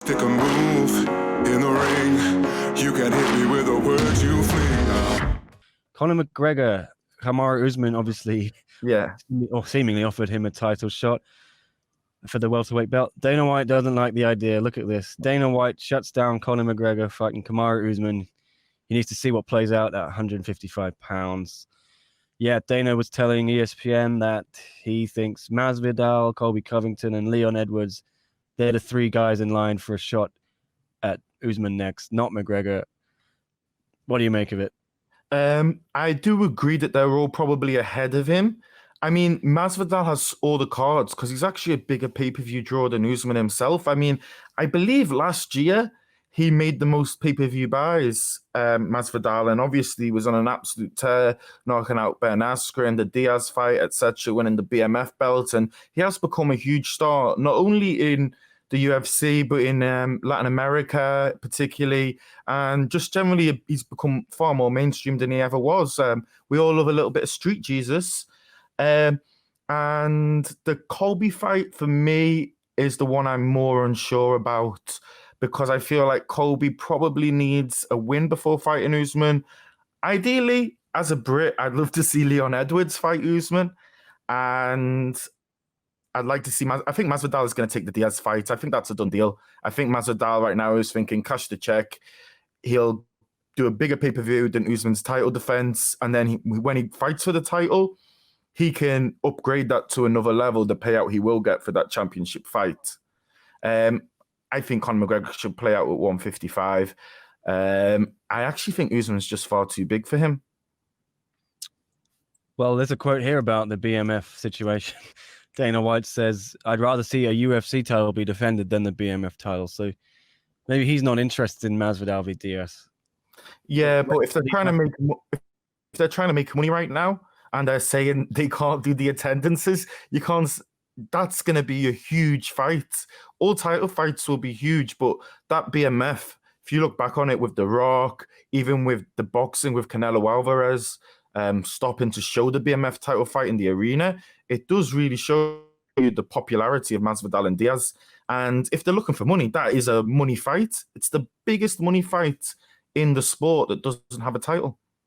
Pick a move in the ring. You can hit me with the words you fling. Conor McGregor, Kamaru Usman obviously, Yeah. or seemingly offered him a title shot for the welterweight belt. Dana White doesn't like the idea. Look at this. Dana White shuts down Conor McGregor fighting Kamaru Usman. He needs to see what plays out at 155 pounds. Yeah, Dana was telling ESPN that he thinks Masvidal, Colby Covington, and Leon Edwards, they're the three guys in line for a shot at Usman next, not McGregor. What do you make of it? I do agree that they're all probably ahead of him. I mean, Masvidal has all the cards because he's actually a bigger pay-per-view draw than Usman himself. I mean, I believe last year he made the most pay-per-view buys, Masvidal, and obviously he was on an absolute tear, knocking out Ben Askren in the Diaz fight, etc., winning the BMF belt, and he has become a huge star, not only in the UFC, but in Latin America particularly, and just generally he's become far more mainstream than he ever was. We all love a little bit of street Jesus. And the Colby fight for me is the one I'm more unsure about because I feel like Colby probably needs a win before fighting Usman. Ideally, as a Brit, I'd love to see Leon Edwards fight Usman, and I'd like to see. I think Masvidal is going to take the Diaz fight. I think that's a done deal. I think Masvidal right now is thinking cash the check. He'll do a bigger pay-per-view than Usman's title defense, and then when he fights for the title, he can upgrade that to another level, the payout he will get for that championship fight. I think Conor McGregor should play out at 155. I actually think Usman's just far too big for him. Well, there's a quote here about the BMF situation. Dana White says, I'd rather see a UFC title be defended than the BMF title. So maybe he's not interested in Masvidal v Diaz. Yeah, but if they're trying to make money right now, and they're saying they can't do the attendances, you can't. That's going to be a huge fight. All title fights will be huge, but that BMF, if you look back on it with The Rock, even with the boxing with Canelo Alvarez, stopping to show the BMF title fight in the arena, it does really show you the popularity of Masvidal and Diaz. And if they're looking for money, that is a money fight. It's the biggest money fight in the sport that doesn't have a title.